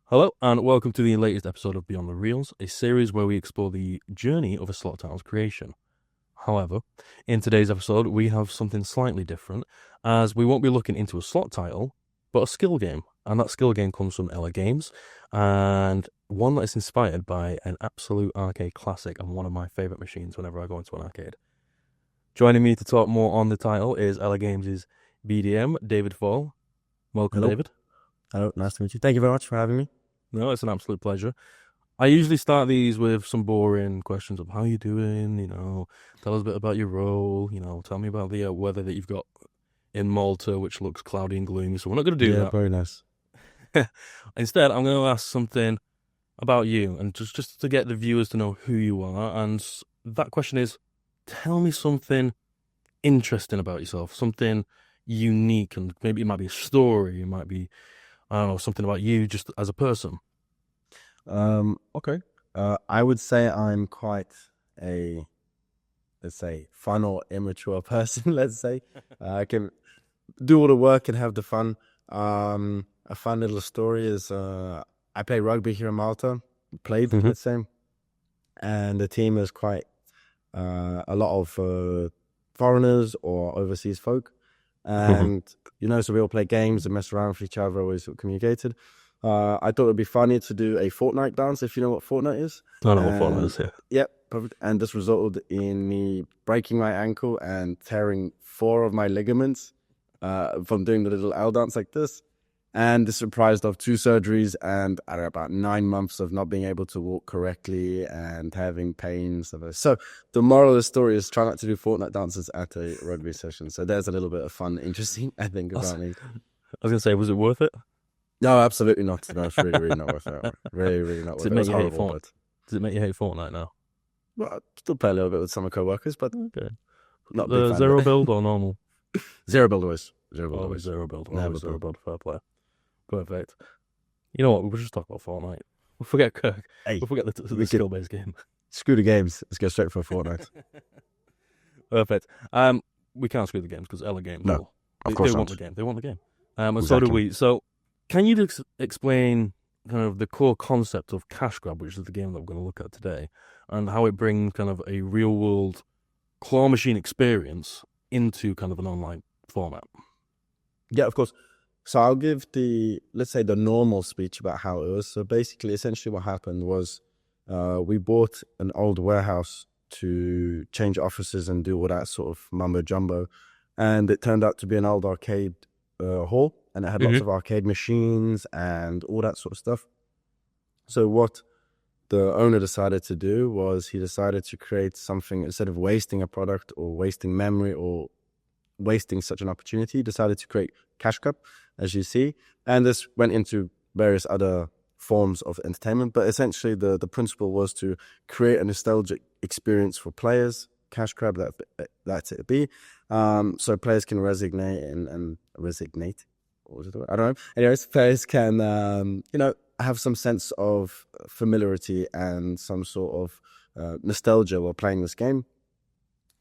Hello, and welcome to the latest episode of Beyond the Reels, a series where we explore the journey of a slot title's creation. However, in today's episode, we have something slightly different, as we won't be looking into a slot title, but a skill game. And that skill game comes from ELA Games, and one that is inspired by an absolute arcade classic and one of my favourite machines whenever I go into an arcade. Joining me to talk more on the title is ELA Games' BDM, David Fall. Welcome, Hello. David. Hello, nice to meet you. Thank you very much for having me. No, it's an absolute pleasure. I usually start these with some boring questions of how you doing, tell us a bit about your role, tell me about the weather that you've got in Malta, which looks cloudy and gloomy, so we're not going to do that. Very nice. Instead, I'm going to ask something about you, and just to get the viewers to know who you are, and that question is, tell me something interesting about yourself, something unique, and maybe it might be a story, it might be, I don't know, something about you just as a person. Okay. I would say I'm quite a, let's say, fun or immature person, let's say. I can do all the work and have the fun. A fun little story is I play rugby here in Malta, let's say, and the team is quite a lot of foreigners or overseas folk. And, so we all play games and mess around with each other, always sort of communicated. I thought it'd be funny to do a Fortnite dance, if you know what Fortnite is. I know what Fortnite is, yeah. Yep, perfect. And this resulted in me breaking my ankle and tearing 4 of my ligaments from doing the little L dance like this. And this comprised of 2 surgeries and I don't know, about 9 months of not being able to walk correctly and having pain. So the moral of the story is try not to do Fortnite dances at a rugby session. So there's a little bit of fun, interesting, I think, about me. I was going to say, was it worth it? No, absolutely not. No, it's really, really not worth it. Really, really not worth it. Does it make you hate Fortnite now? Well, I still play a little bit with some of my co-workers, but okay. Not the big zero build or normal? Zero build always. Always zero build. Never Zero build. Fair play. Perfect. You know what? We'll just talk about Fortnite. We'll forget Kirk. Hey, we'll forget the skill-based game. Screw the games. Let's go straight for Fortnite. Perfect. We can't screw the games because ELA Games. No, of course they not. want the game. They want the game. And Exactly. so do we. So, can you explain kind of the core concept of Cash Crab, which is the game that we're going to look at today, and how it brings kind of a real-world claw machine experience into kind of an online format? Yeah, of course. So I'll give let's say the normal speech about how it was. So basically, essentially what happened was we bought an old warehouse to change offices and do all that sort of mumbo jumbo. And it turned out to be an old arcade hall, and it had lots of arcade machines and all that sort of stuff. So what the owner decided to do was he decided to create something, instead of wasting a product or wasting memory or wasting such an opportunity, he decided to create Cash Crab, as you see. And this went into various other forms of entertainment, but essentially the principle was to create a nostalgic experience for players. Cash Crab, that's it be. So players can resignate and resignate. What was it? I don't know. Anyways, players can have some sense of familiarity and some sort of nostalgia while playing this game.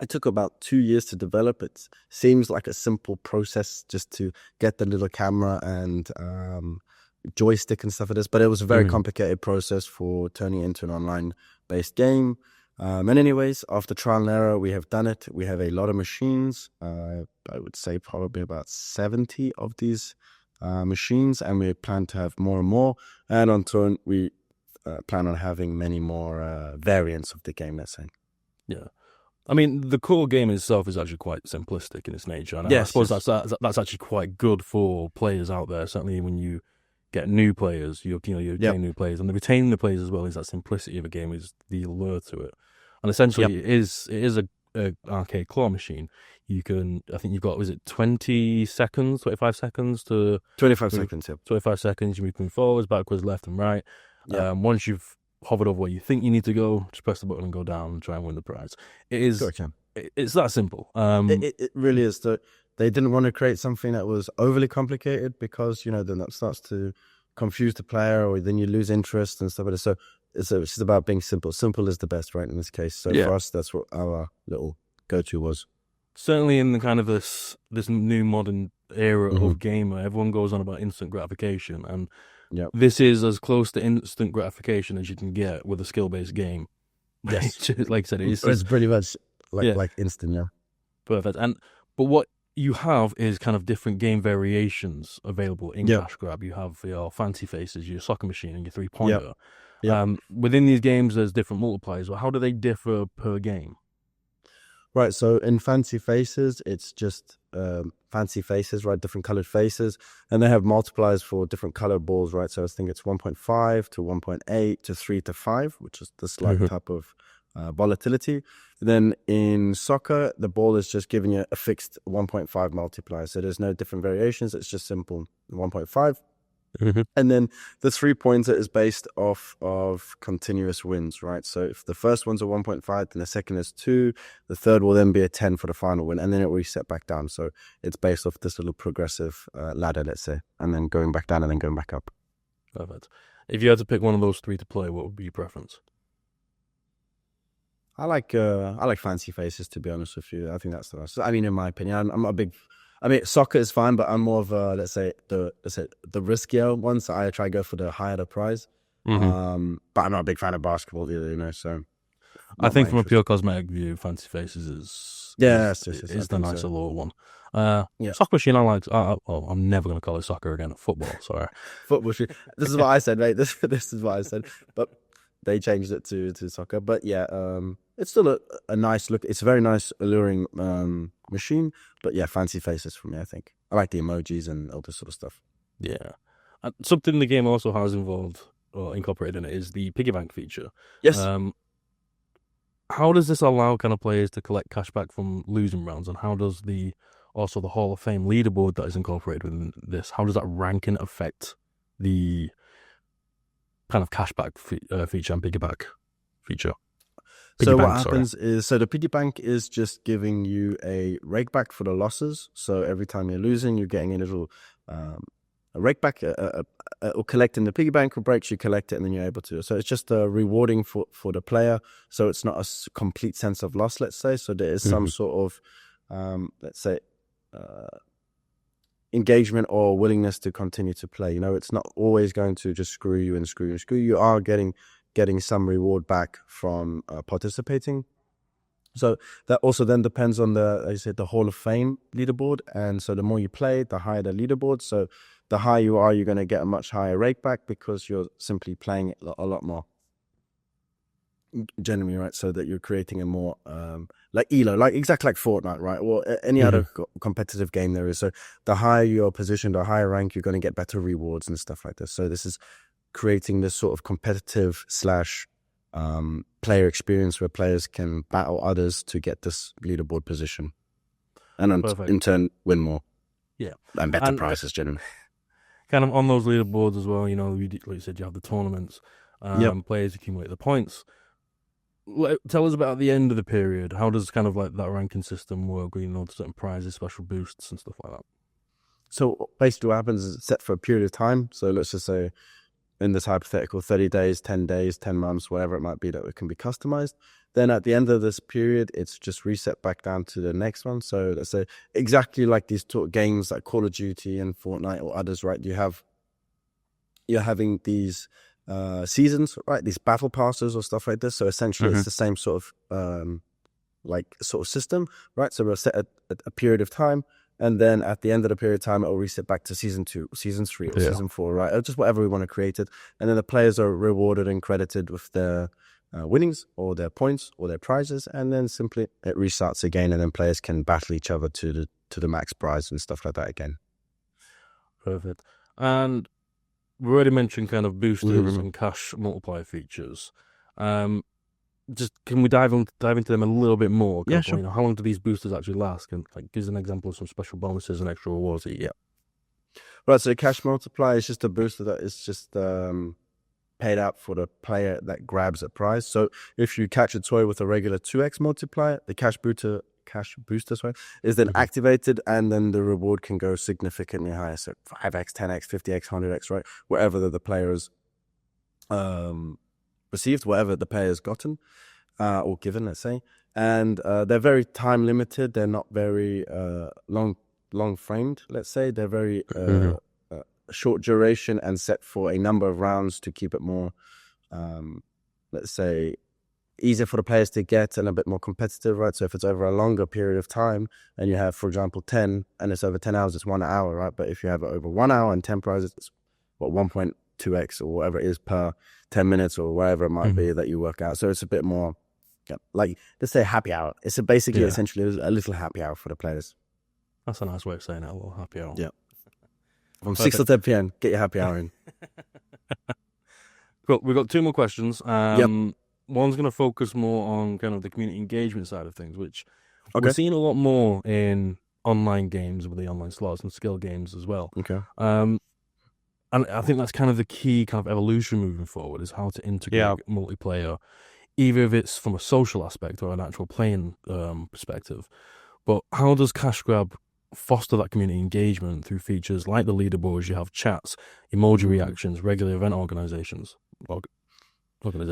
It took about 2 years to develop. It seems like a simple process just to get the little camera and joystick and stuff like this, but it was a very complicated process for turning it into an online-based game. And anyways, after trial and error, we have done it. We have a lot of machines. I would say probably about 70 of these machines, and we plan to have more and more. And on turn, we plan on having many more variants of the game, let's say. Yeah. I mean, the core game itself is actually quite simplistic in its nature. And I suppose that's actually quite good for players out there. Certainly when you get new players, you're getting new players, and the retaining the players as well is that simplicity of a game is the allure to it. And essentially, it is a arcade claw machine. You can, I think you've got, 25 seconds to 25 seconds. Yeah. 25 seconds. You move forwards, backwards, left, and right. Yeah. Once you've hovered over where you think you need to go, just press the button and go down and try and win the prize. It's that simple. It really is. They didn't want to create something that was overly complicated because, then that starts to confuse the player, or then you lose interest and stuff like that. So it's just about being simple. Simple is the best, right, in this case. So for us, that's what our little go-to was. Certainly in the kind of this new modern era of gamer, everyone goes on about instant gratification, and Yep. this is as close to instant gratification as you can get with a skill-based game. Yes. Like I said, It's pretty much like instant, yeah. perfect. But what you have is kind of different game variations available in Yep. Cash Grab. You have your fancy faces, your soccer machine, and your Yep. three-pointer. Yep. Within these games, there's different multipliers. Well, how do they differ per game? Right, so in Fancy Faces, it's just fancy faces, right? Different colored faces. And they have multipliers for different color balls, right? So I think it's 1.5 to 1.8 to 3 to 5, which is the slight type of volatility. Then in soccer, the ball is just giving you a fixed 1.5 multiplier. So there's no different variations. It's just simple 1.5. And then the 3-pointer is based off of continuous wins, right? So if the first one's a 1.5, then the second is 2, the third will then be a 10 for the final win, and then it will reset back down. So it's based off this little progressive ladder, let's say, and then going back down and then going back up. Perfect. If you had to pick one of those three to play, what would be your preference? I like Fancy Faces, to be honest with you. I think that's the best. I mean, in my opinion, I'm not a big. I mean, soccer is fine, but I'm more of a let's say the riskier one. So I try to go for the higher the prize. But I'm not a big fan of basketball either, you know. So I think from a pure cosmetic view, Fancy Faces is the nicer little one. Soccer machine, I like. I'm never going to call it soccer again. Football, sorry. Football. This is what I said, mate. This is what I said. But they changed it to soccer. But yeah, it's still a nice look. It's a very nice, alluring machine. But yeah, Fancy Faces for me, I think. I like the emojis and all this sort of stuff. Yeah. And something the game also has involved or incorporated in it is the piggy bank feature. Yes. How does this allow kind of players to collect cashback from losing rounds? And how does the Hall of Fame leaderboard that is incorporated within this, how does that ranking affect the kind of cashback feature and piggyback feature? So what happens is, the piggy bank is just giving you a rake back for the losses. So every time you're losing, you're getting a little a rake back or collecting the piggy bank breaks, you collect it and then you're able to. So it's just rewarding for the player. So it's not a complete sense of loss, let's say. So there is some sort of, let's say, engagement or willingness to continue to play. You know, it's not always going to just screw you and screw you and screw you. You are getting some reward back from participating. So that also then depends on the Hall of Fame leaderboard. And so the more you play, the higher the leaderboard. So the higher you are, you're going to get a much higher rake back because you're simply playing it a lot more. Generally, right? So that you're creating a more like ELO, like exactly like Fortnite, right? Or any other competitive game there is. So the higher your position, the higher rank, you're going to get better rewards and stuff like this. So this is creating this sort of competitive / player experience where players can battle others to get this leaderboard position, and in turn win more. Yeah, and better prices generally. Kind of on those leaderboards as well. You know, like you said, you have the tournaments. Players accumulate the points. Tell us about the end of the period. How does kind of like that ranking system work? You know, certain prizes, special boosts, and stuff like that. So basically, what happens is it's set for a period of time. So let's just say, in this hypothetical, 30 days, 10 days, 10 months, whatever it might be, that it can be customized. Then at the end of this period, it's just reset back down to the next one. So let's say exactly like these games like Call of Duty and Fortnite or others, right? You're having these seasons, right? These battle passes or stuff like this. So essentially, it's the same sort of system, right? So we'll set a period of time. And then at the end of the period of time, it will reset back to season 2, season 3, or season 4, right? Or just whatever we want to create it. And then the players are rewarded and credited with their winnings or their points or their prizes. And then simply it restarts again. And then players can battle each other to the max prize and stuff like that again. Perfect. And we already mentioned kind of boosters and cash multiplier features. Just can we dive into them a little bit more? Yeah, sure. You know, how long do these boosters actually last? And like, give us an example of some special bonuses and extra rewards that you get. Right. So the cash multiplier is just a booster that is just paid out for the player that grabs a prize. So if you catch a toy with a regular 2x multiplier, the cash booster is then activated, and then the reward can go significantly higher. So 5x, 10x, 50x, 100x, right? Wherever the player's received, whatever the player's gotten or given, let's say. And they're very time limited. They're not very long framed, let's say. They're very short duration and set for a number of rounds to keep it more, let's say, easier for the players to get and a bit more competitive, right? So if it's over a longer period of time and you have, for example, 10 and it's over 10 hours, it's 1 hour, right? But if you have it over 1 hour and 10 prizes, it's what, 1.2x or whatever it is per 10 minutes or whatever it might be that you work out. So it's a bit more like, let's say happy hour. It's basically essentially a little happy hour for the players. That's a nice way of saying it, a little happy hour. Yeah. From 6 to 10 p.m., get your happy hour in. Cool. We've got 2 more questions. One's going to focus more on kind of the community engagement side of things, which we're seeing a lot more in online games with the online slots and skill games as well. Okay. And I think that's kind of the key kind of evolution moving forward, is how to integrate multiplayer, either if it's from a social aspect or an actual playing perspective. But how does Cash Grab foster that community engagement through features like the leaderboards? You have chats, emoji reactions, regular event organizations.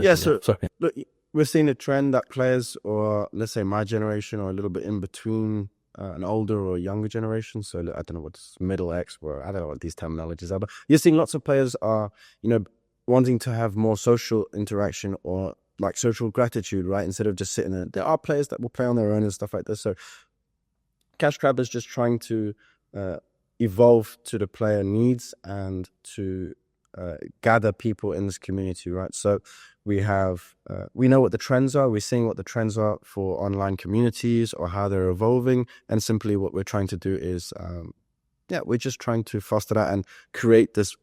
Yeah, so look, we're seeing a trend that players, or let's say my generation, or a little bit in between an older or younger generation. So I don't know what's middle X, or I don't know what these terminologies are, but you're seeing lots of players are, wanting to have more social interaction or like social gratitude, right? Instead of just sitting there. There are players that will play on their own and stuff like this. So Cash Crab is just trying to evolve to the player needs and to gather people in this community, right? So we have, we know what the trends are. We're seeing what the trends are for online communities or how they're evolving. And simply what we're trying to do is, we're just trying to foster that and create this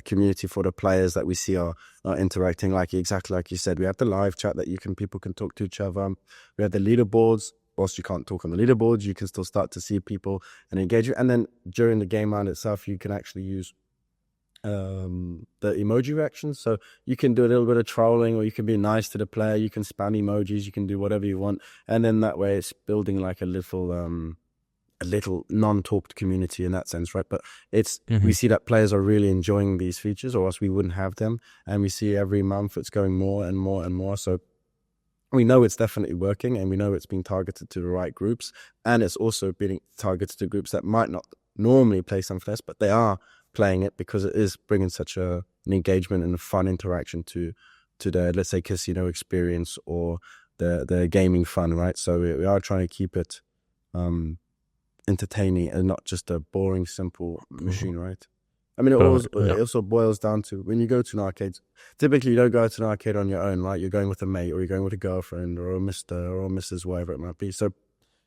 community for the players that we see are interacting. Exactly like you said, we have the live chat that people can talk to each other. We have the leaderboards. Whilst you can't talk on the leaderboards, you can still start to see people and engage you. And then during the game round itself, you can actually use the emoji reactions. So you can do a little bit of trolling, or you can be nice to the player. You can spam emojis. You can do whatever you want. And then that way it's building like a little non-talked community in that sense, right? But it's we see that players are really enjoying these features, or else we wouldn't have them. And we see every month it's going more and more and more. So we know it's definitely working, and we know it's being targeted to the right groups, and it's also being targeted to groups that might not normally play something else, but they are playing it because it is bringing such an engagement and a fun interaction to their, let's say, casino experience or their gaming fun, right? So we are trying to keep it entertaining and not just a boring, simple machine, right? I mean, it also boils down to when you go to an arcade, typically you don't go to an arcade on your own, right? You're going with a mate, or you're going with a girlfriend, or a Mr. or Mrs., whatever it might be. So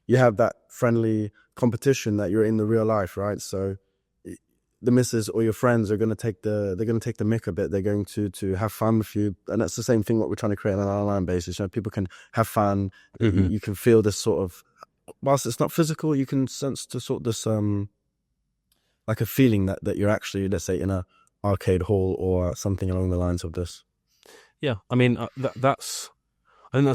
you have that friendly competition that you're in the real life, right? So the missus or your friends are going to take the mick a bit. They're going to have fun with you, and that's the same thing what we're trying to create on an online basis. People can have fun. You can feel this sort of, whilst it's not physical, you can sense the sort of this like a feeling that you're actually, let's say, in a arcade hall or something along the lines of this. Yeah, I mean I think that's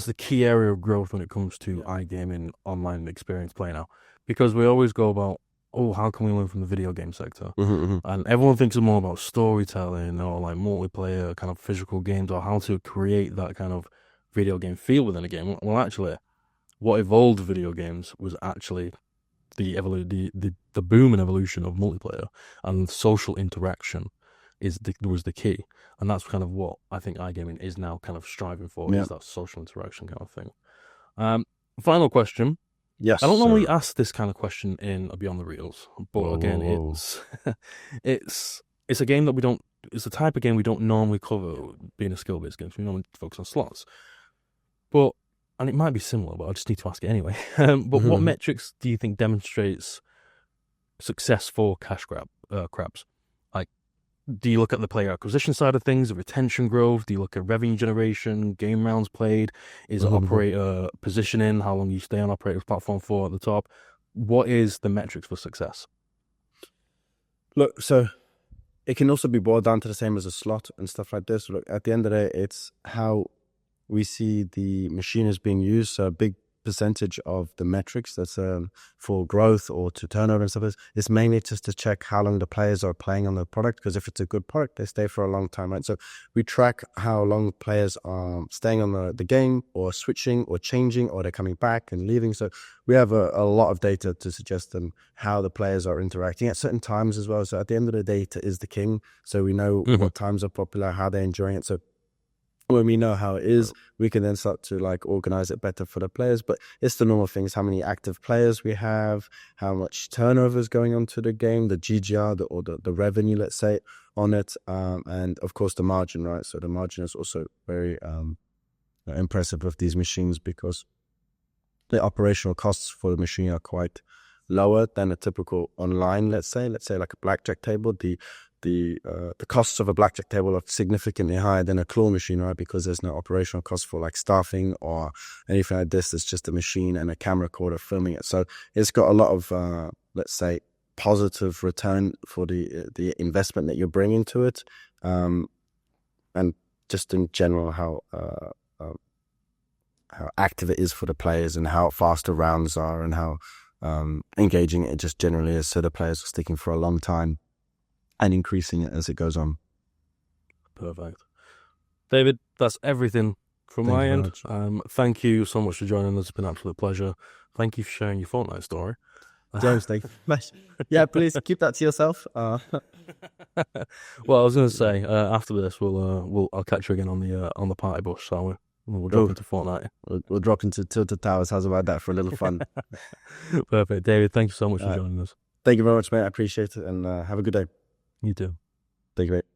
the key area of growth when it comes to iGaming online experience play now, because we always go about, how can we learn from the video game sector? And everyone thinks it's more about storytelling or like multiplayer kind of physical games, or how to create that kind of video game feel within a game. Well, actually, what evolved video games was actually the boom and evolution of multiplayer, and social interaction was the key. And that's kind of what I think iGaming is now kind of striving for, is that social interaction kind of thing. Final question. Yes. I don't normally ask this kind of question in Beyond the Reels, but it's a game that it's the type of game we don't normally cover, being a skill-based game. So we normally focus on slots. And it might be similar, but I just need to ask it anyway. But what metrics do you think demonstrates success for Cash Crabs? Like, do you look at the player acquisition side of things, the retention growth? Do you look at revenue generation, game rounds played? Is it operator positioning, how long you stay on operator's platform for at the top? What is the metrics for success? Look, so it can also be boiled down to the same as a slot and stuff like this. Look, at the end of the day, it's how we see the machine is being used. So a big percentage of the metrics that's for growth or to turnover and stuff. It's mainly just to check how long the players are playing on the product, because if it's a good product, they stay for a long time, right? So we track how long players are staying on the game, or switching or changing, or they're coming back and leaving. So we have a lot of data to suggest them how the players are interacting at certain times as well. So at the end of the day, data is the king. So we know what times are popular, how they're enjoying it. So when we know how it is, we can then start to like organize it better for the players. But it's the normal things: how many active players we have, how much turnover is going on to the game, the GGR, or the revenue, let's say, on it, and of course the margin, right? So the margin is also very impressive with these machines, because the operational costs for the machine are quite lower than a typical online, let's say like a blackjack table. The costs of a blackjack table are significantly higher than a claw machine, right? Because there's no operational cost for like staffing or anything like this. It's just a machine and a camera recorder filming it. So it's got a lot of, let's say, positive return for the investment that you're bringing to it, and just in general how active it is for the players, and how fast the rounds are, and how engaging it just generally is. So the players are sticking for a long time and increasing it as it goes on. Perfect. David, that's everything from my end. Thank you so much for joining us. It's been an absolute pleasure. Thank you for sharing your Fortnite story. James, thank you. Yeah, please keep that to yourself. Well, I was going to say, after this, I'll catch you again on the party bus, shall we? We'll drop into Fortnite. We'll drop into Tilted Towers. How's about that for a little fun? Perfect. David, thank you so much for joining us. Thank you very much, mate. I appreciate it, and have a good day. You too. Thank you, mate.